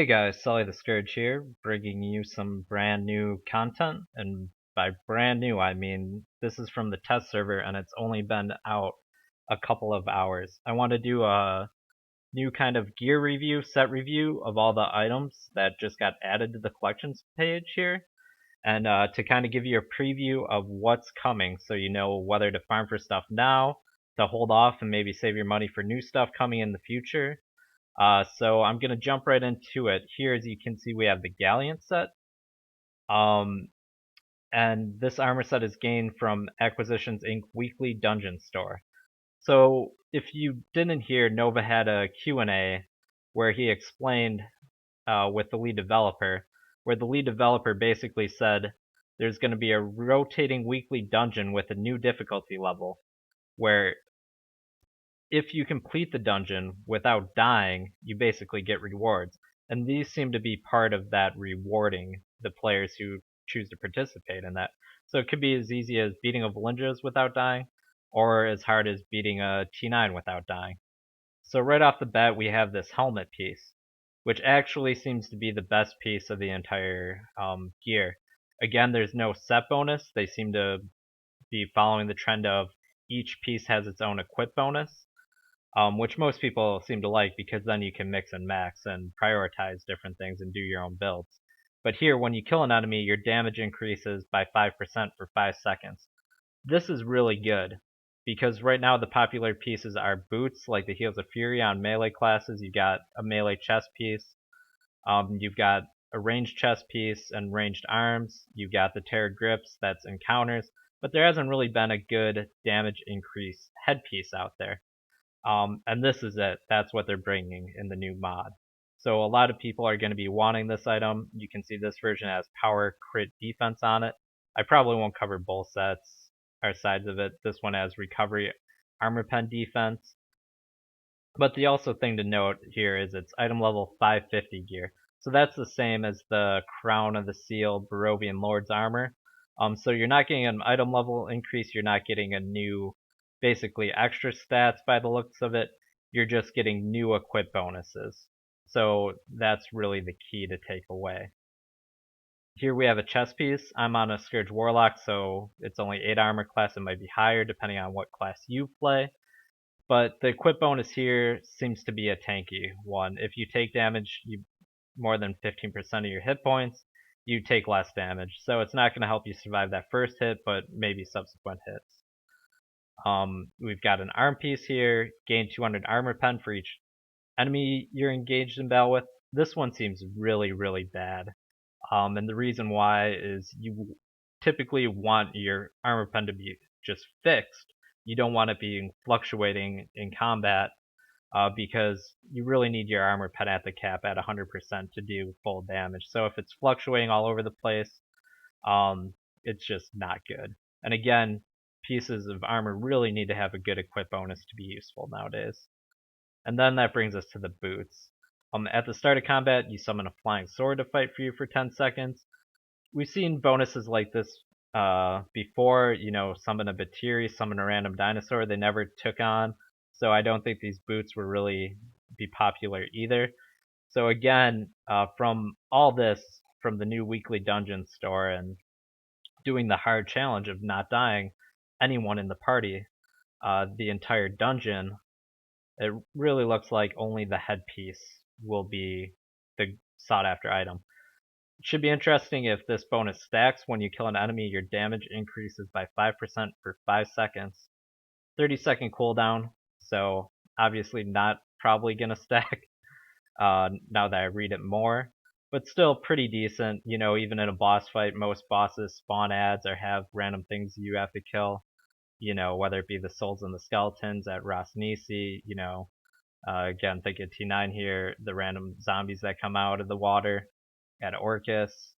Hey guys, Sully the Scourge here, bringing you some brand new content, and by brand new I mean this is from the test server and it's only been out a couple of hours. I want to do a new kind of gear review, set review of all the items that just got added to the collections page here, and to kind of give you a preview of what's coming so you know whether to farm for stuff now, to hold off and maybe save your money for new stuff coming in the future. So I'm gonna jump right into it. Here, as you can see, we have the Galleon set. Um, and this armor set is gained from Acquisitions Inc. weekly dungeon store. So if you didn't hear, Nova had a Q&A where he explained with the lead developer, where the lead developer basically said there's going to be a rotating weekly dungeon with a new difficulty level, where if you complete the dungeon without dying, you basically get rewards. And these seem to be part of that rewarding the players who choose to participate in that. So it could be as easy as beating a Valindras without dying, or as hard as beating a T9 without dying. So right off the bat, we have this helmet piece, which actually seems to be the best piece of the entire gear. Again, there's no set bonus. They seem to be following the trend of each piece has its own equip bonus, which most people seem to like because then you can mix and max and prioritize different things and do your own builds. But here, when you kill an enemy, your damage increases by 5% for 5 seconds. This is really good because right now the popular pieces are boots, like the Heels of Fury on melee classes. You got a melee chest piece, you've got a ranged chest piece and ranged arms. You've got the Terror Grips, that's encounters, but there hasn't really been a good damage increase headpiece out there. And this is it. That's what they're bringing in the new mod. So a lot of people are going to be wanting this item. You can see this version has power crit defense on it. I probably won't cover both sets or sides of it. This one has recovery armor pen defense. But the also thing to note here is it's item level 550 gear. So that's the same as the Crown of the Seal Barovian Lord's armor. So you're not getting an item level increase, you're not getting a new, basically extra stats by the looks of it. You're just getting new equip bonuses. So that's really the key to take away. Here we have a chest piece. I'm on a Scourge Warlock, so it's only 8 armor class. It might be higher depending on what class you play. But the equip bonus here seems to be a tanky one. If you take damage more than 15% of your hit points, you take less damage. So it's not going to help you survive that first hit, but maybe subsequent hits. We've got an arm piece here, gain 200 armor pen for each enemy you're engaged in battle with. This one seems really, really bad. And the reason why is you typically want your armor pen to be just fixed. You don't want it being fluctuating in combat because you really need your armor pen at the cap at 100% to do full damage. So if it's fluctuating all over the place, it's just not good. And again, pieces of armor really need to have a good equip bonus to be useful nowadays. And then that brings us to the boots. At the start of combat, you summon a flying sword to fight for you for 10 seconds. We've seen bonuses like this before, summon a Batiri, summon a random dinosaur. They never took on, so I don't think these boots will really be popular either. So again, from all this, from the new weekly dungeon store and doing the hard challenge of not dying anyone in the party, the entire dungeon, it really looks like only the headpiece will be the sought after item. It should be interesting if this bonus stacks. When you kill an enemy, your damage increases by 5% for 5 seconds. 30-second cooldown, so obviously not probably gonna stack now that I read it more. But still pretty decent, even in a boss fight, most bosses spawn ads or have random things you have to kill, whether it be the souls and the skeletons at Rosnisi, again, think of T9 here, the random zombies that come out of the water at Orcus,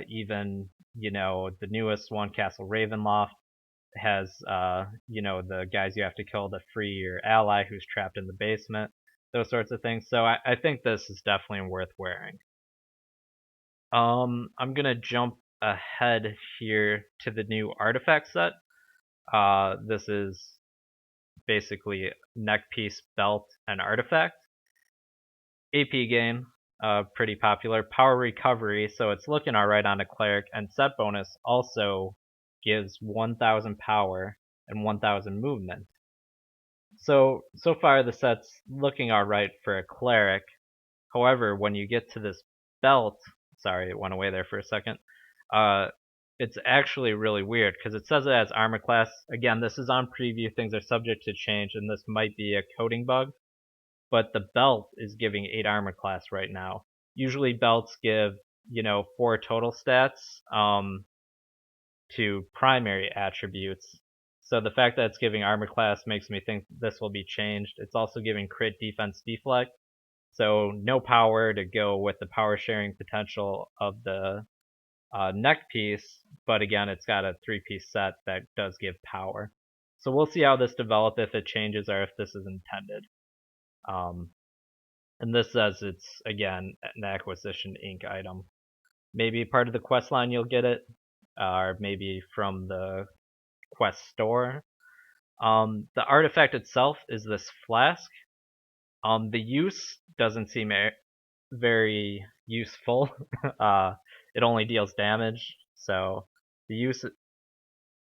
even, the newest one, Castle Ravenloft, has, the guys you have to kill to free your ally who's trapped in the basement, those sorts of things. So I think this is definitely worth wearing. I'm gonna jump ahead here to the new artifact set. This is basically neck piece, belt, and artifact. AP game. pretty popular. Power recovery, so it's looking alright on a cleric, and set bonus also gives 1000 power and 1000 movement. So far the set's looking alright for a cleric. However, when you get to this belt, sorry, it went away there for a second. Uh, it's actually really weird because it says it has armor class. Again, this is on preview. Things are subject to change, and this might be a coding bug. But the belt is giving 8 armor class right now. Usually belts give 4 total stats to primary attributes. So the fact that it's giving armor class makes me think this will be changed. It's also giving crit defense deflect. So no power to go with the power sharing potential of the neck piece, but again, it's got a 3-piece set that does give power. So we'll see how this develops, if it changes or if this is intended. And this says it's, again, an Acquisition Inc. item. Maybe part of the quest line you'll get it, or maybe from the quest store. The artifact itself is this flask. The use doesn't seem very useful. It only deals damage, so the use,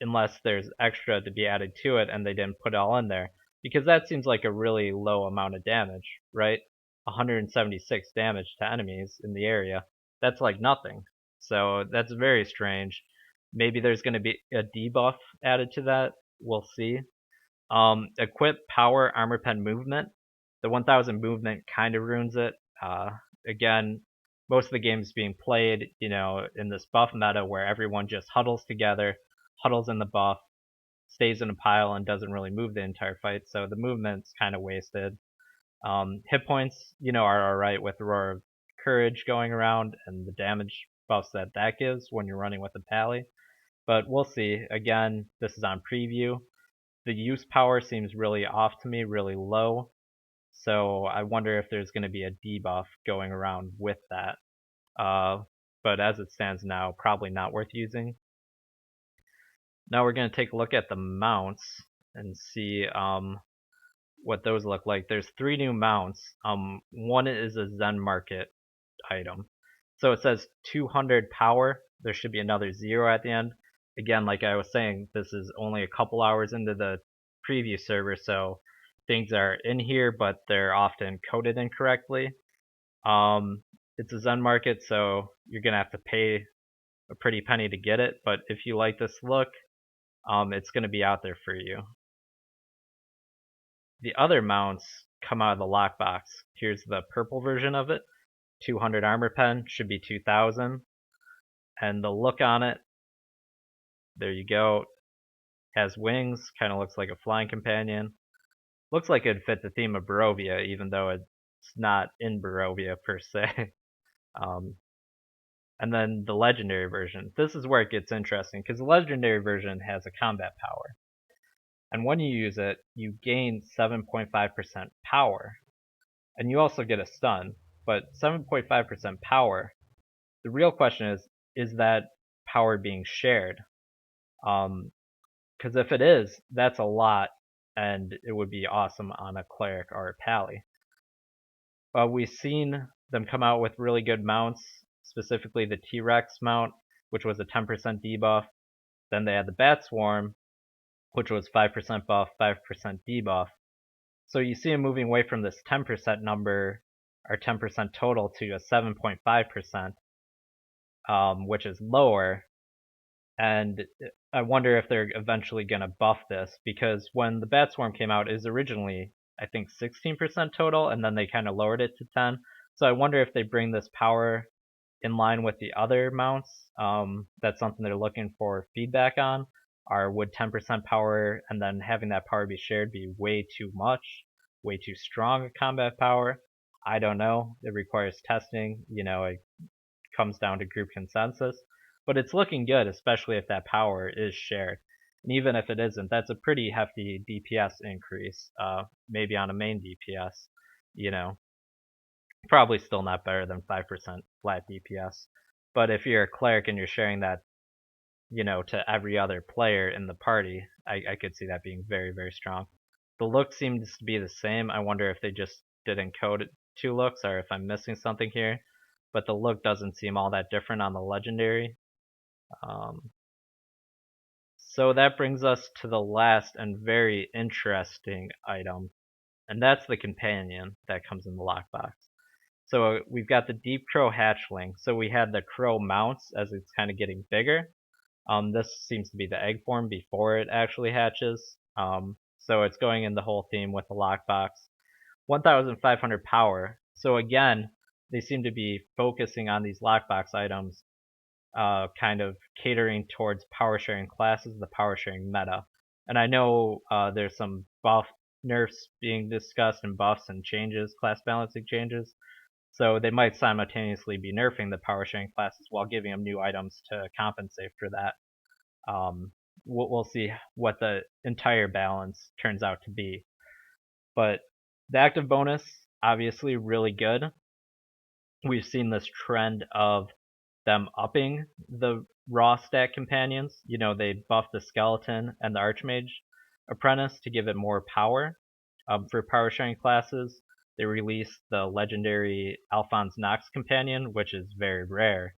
unless there's extra to be added to it and they didn't put it all in there, because that seems like a really low amount of damage, right? 176 damage to enemies in the area. That's like nothing. So that's very strange. Maybe there's going to be a debuff added to that. We'll see. Equip power armor pen movement. The 1000 movement kind of ruins it. Again, most of the game's being played, in this buff meta where everyone just huddles together, huddles in the buff, stays in a pile, and doesn't really move the entire fight. So the movement's kind of wasted. Hit points, are alright with Roar of Courage going around and the damage buffs that gives when you're running with a pally. But we'll see. Again, this is on preview. The use power seems really off to me, really low. So I wonder if there's going to be a debuff going around with that. But as it stands now, probably not worth using. Now we're going to take a look at the mounts and see what those look like. There's 3 new mounts. One is a Zen Market item. So it says 200 power. There should be another 0 at the end. Again, like I was saying, this is only a couple hours into the preview server, so things are in here, but they're often coded incorrectly. It's a Zen Market, so you're gonna have to pay a pretty penny to get it, but if you like this look, it's gonna be out there for you. The other mounts come out of the lockbox. Here's the purple version of it. 200 armor pen, should be 2000. And the look on it, there you go. Has wings, kind of looks like a flying companion. Looks like it'd fit the theme of Barovia, even though it's not in Barovia per se. And then the legendary version. This is where it gets interesting, because the legendary version has a combat power. And when you use it, you gain 7.5% power. And you also get a stun. But 7.5% power, the real question is that power being shared? Because if it is, that's a lot, and it would be awesome on a cleric or a pally. We've seen them come out with really good mounts, specifically the T-Rex mount, which was a 10% debuff. Then they had the Bat Swarm, which was 5% buff, 5% debuff. So you see them moving away from this 10% number, or 10% total, to a 7.5%, which is lower. And I wonder if they're eventually going to buff this, because when the Bat Swarm came out, it was originally, I think, 16% total, and then they kind of lowered it to 10. So I wonder if they bring this power in line with the other mounts. That's something they're looking for feedback on. Or would 10% power and then having that power be shared be way too much, way too strong a combat power? I don't know. It requires testing. It comes down to group consensus. But it's looking good, especially if that power is shared. And even if it isn't, that's a pretty hefty DPS increase, maybe on a main DPS. Probably still not better than 5% flat DPS. But if you're a cleric and you're sharing that, to every other player in the party, I could see that being very, very strong. The look seems to be the same. I wonder if they just didn't code it two looks or if I'm missing something here, but the look doesn't seem all that different on the legendary. Um, so that brings us to the last and very interesting item, and that's the companion that comes in the lockbox. So we've got the Deep Crow hatchling. So we had the crow mounts as it's kind of getting bigger. This seems to be the egg form before it actually hatches. So it's going in the whole theme with the lockbox. 1,500 power. So again, they seem to be focusing on these lockbox items, kind of catering towards power sharing classes, the power sharing meta. And I know there's some buff nerfs being discussed and buffs and changes, class balancing changes. So they might simultaneously be nerfing the power sharing classes while giving them new items to compensate for that. We'll see what the entire balance turns out to be. But the active bonus, obviously really good. We've seen this trend of them upping the raw stat companions. You know, they buffed the skeleton and the archmage apprentice to give it more power. For power sharing classes, they released the legendary Alphonse Nox companion, which is very rare,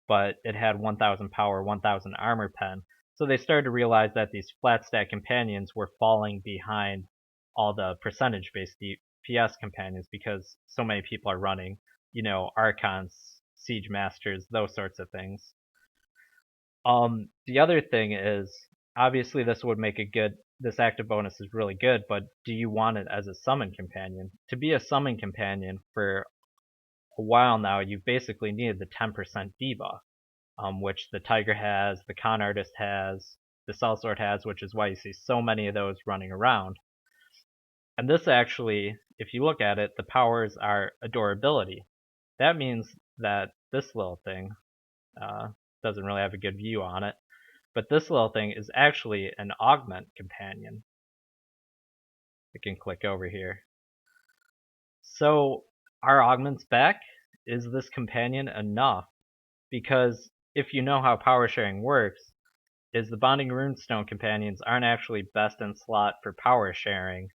but it had 1,000 power, 1,000 armor pen. So they started to realize that these flat stat companions were falling behind all the percentage based DPS companions because so many people are running, you know, Archons, Siege Masters, those sorts of things. The other thing is, obviously this would make a good, this active bonus is really good, but do you want it as a summon companion? To be a summon companion for a while now, you basically needed the 10% debuff, which the Tiger has, the Con Artist has, the Sellsword has, which is why you see so many of those running around. And this actually, if you look at it, the powers are adorability. That means that this little thing doesn't really have a good view on it, but this little thing is actually an augment companion. I can click over here. So are augments back? Is this companion enough? Because if you know how power sharing works, is the Bonding Runestone companions aren't actually best in slot for power sharing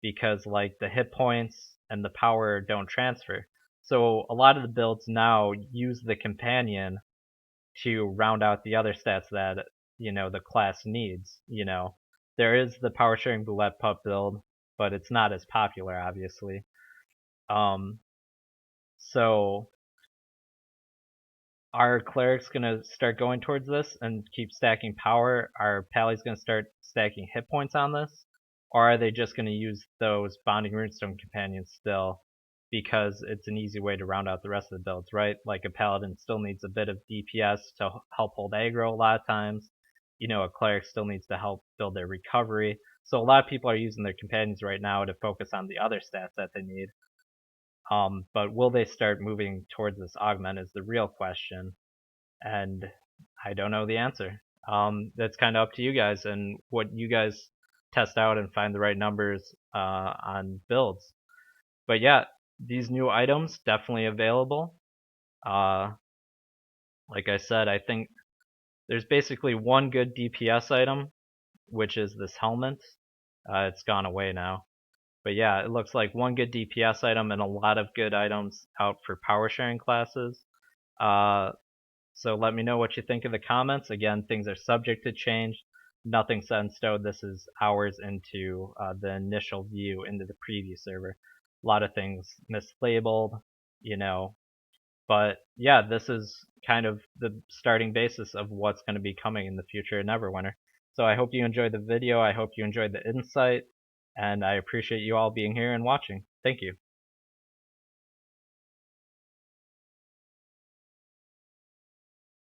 because like the hit points and the power don't transfer. So a lot of the builds now use the companion to round out the other stats that, you know, the class needs. You know, there is the power sharing Boulette Pup build, but it's not as popular obviously. Um, so are clerics gonna start going towards this and keep stacking power? Are pallies gonna start stacking hit points on this? Or are they just gonna use those Bonding Runestone companions still because it's an easy way to round out the rest of the builds, right? Like a paladin still needs a bit of DPS to help hold aggro a lot of times. You know, a cleric still needs to help build their recovery. So a lot of people are using their companions right now to focus on the other stats that they need. But will they start moving towards this augment is the real question, and I don't know the answer. That's kind of up to you guys and what you guys test out and find the right numbers on builds. But yeah, these new items definitely available. Uh, like I said, I think there's basically one good DPS item, which is this helmet. It's gone away now. But yeah, it looks like one good DPS item and a lot of good items out for power sharing classes. Uh, So let me know what you think in the comments. Again, things are subject to change. Nothing set in stone. This is hours into the initial view into the preview server. A lot of things mislabeled, you know. But yeah, this is kind of the starting basis of what's going to be coming in the future in Neverwinter. So I hope you enjoyed the video. I hope you enjoyed the insight. And I appreciate you all being here and watching. Thank you.